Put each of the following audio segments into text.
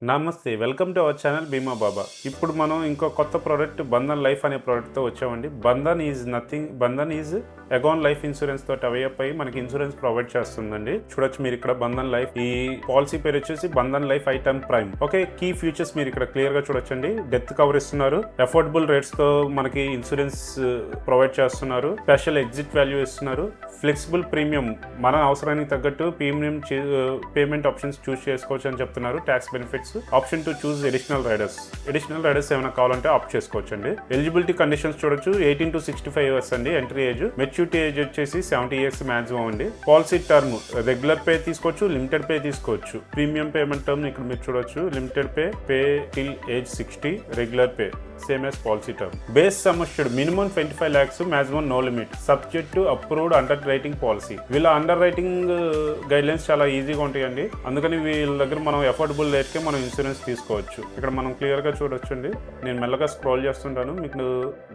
నమస్తే. Welcome to our channel బీమా బాబా. ఇప్పుడు మనం ఇంకో కొత్త ప్రోడక్ట్ బంధన్ లైఫ్ అనే ప్రోడక్ట్‌తో వచ్చామండి. బంధన్ ఈజ్ అగౌన్ లైఫ్ ఇన్సూరెన్స్ తోటి అవైప్ అయ్యి మనకి ఇన్సూరెన్స్ ప్రొవైడ్ చేస్తుందండి. చూడొచ్చు మీరు ఇక్కడ బంధన్ లైఫ్. ఈ పాలసీ పేరు వచ్చేసి Bandhan life iTerm Prime. Okay, key features మీరు ఇక్కడ క్లియర్ గా చూడొచ్చండి. డెత్ కవర్ ఇస్తున్నారు, అఫోర్డబుల్ రేట్స్ తో మనకి ఇన్సూరెన్స్ ప్రొవైడ్ చేస్తున్నారు, స్పెషల్ ఎగ్జిట్ వాల్యూ ఇస్తున్నారు, ఫ్లెక్సిబుల్ ప్రీమియం మన అవసరానికి తగ్గట్టు ప్రీమియం పేమెంట్ ఆప్షన్స్ చూస్ చేసుకోవచ్చు అని చెప్తున్నారు. Tax benefits, option to choose additional riders ఏమైనా కావాలంటే ఆప్ట్ చేసుకోవచ్చు అండి. ఎలిజిబిలిటీ కండిషన్స్ చూడొచ్చు. 18 to 65 ఇయర్స్ అండి ఎంట్రీ ఏజ్. మెచ్యూరిటీ ఏజ్ వచ్చేసి 70 ఇయర్స్ మాక్సిమం అండి. పాలసీ టర్మ్ రెగ్యులర్ పే తీసుకోవచ్చు, లిమిటెడ్ పే తీసుకోవచ్చు. ప్రీమియం పేమెంట్ టర్మ్ ఇక్కడ మీరు చూడొచ్చు. Limited pay till age 60, regular pay same as policy term. Base sum assured minimum 25 lakhs, maximum no limit, subject to approved underwriting policy. వీళ్ళ underwriting guidelines చాలా ఈజీగా ఉంటాయండి. అందుకని వీళ్ళ దగ్గర మనం అఫోర్డబుల్ రేట్కే మనం ఇన్సూరెన్స్ తీసుకోవచ్చు. ఇక్కడ మనం క్లియర్ గా చూడొచ్చండి. నేను మెల్లగా స్క్రోల్ చేస్తుంటాను,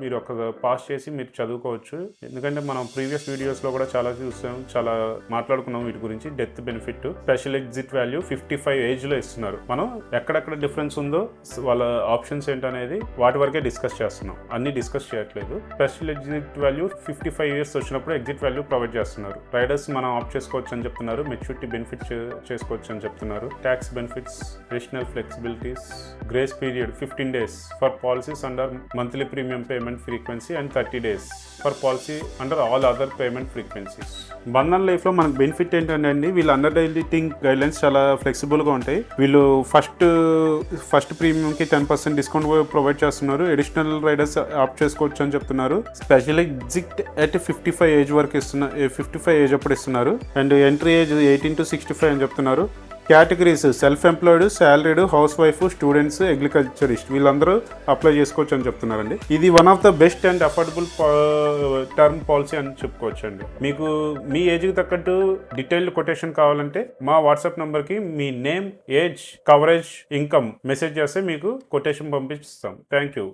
మీరు ఒక పాస్ చేసి మీరు చదువుకోవచ్చు. ఎందుకంటే మనం ప్రీవియస్ వీడియోస్ లో కూడా చాలా చూసాం, చాలా మాట్లాడుకున్నాం వీటి గురించి. Death benefit, special exit value 55 age లో ఇస్తున్నారు. మనం ఎక్కడెక్కడ డిఫరెన్స్ ఉందో వాళ్ళ ఆప్షన్స్ ఏంటనేది వాటి వరకే డిస్కస్ చేస్తున్నాం, అన్ని డిస్కస్ చేయట్లేదు. స్పెషల్ ఎగ్జిట్ వాల్యూ 55 ఇయర్స్ వచ్చినప్పుడు ఎగ్జిట్ వాల్యూ ప్రొవైడ్ చేస్తున్నారు. రైడర్స్ మనం ఆప్ట్ చేసుకోవచ్చు అని చెప్తున్నారు. మెచ్యూరిటీ బెనిఫిట్ చేసుకోవచ్చు అని చెప్తున్నారు. Tax benefits, additional flexibilities, grace period 15 days for policies under monthly premium payment frequency and 30 days for policy under all other payment frequencies. Bandhan life లో మనకు బెనిఫిట్ ఏంటంటే అండి, వీళ్ళు అండర్ రైటింగ్ గైడ్ లైన్స్ చాలా flexible గా ఉంటాయి. వీళ్ళు ఫస్ట్ ప్రీమియం కి 10% డిస్కౌంట్ ప్రొవైడ్ చేస్తున్నారు. అడిషనల్ రైడర్స్ ఆప్ట్ చేసుకోవచ్చు అని చెప్తున్నారు. స్పెషల్ ఎగ్జిట్ అట్ 55 ఏజ్ వరకు 55 ఏజ్ అప్పుడు ఇస్తున్నారు. అండ్ ఎంట్రీ ఏజ్ 18 to 65 అని చెప్తున్నారు. Categories self employed, salaried, house wife, students, agriculturist వీళ్ళందరూ అప్లై చేసుకోవచ్చు అని చెప్తున్నారండి. ఇది one of the best and affordable term policy అని చెప్పుకోవచ్చు అండి. మీకు మీ ఏజ్కి తగ్గట్టు డీటెయిల్డ్ కొటేషన్ కావాలంటే మా వాట్సాప్ నంబర్కి మీ name, age, coverage, income message చేస్తే మీకు కొటేషన్ పంపిస్తాం. Thank you.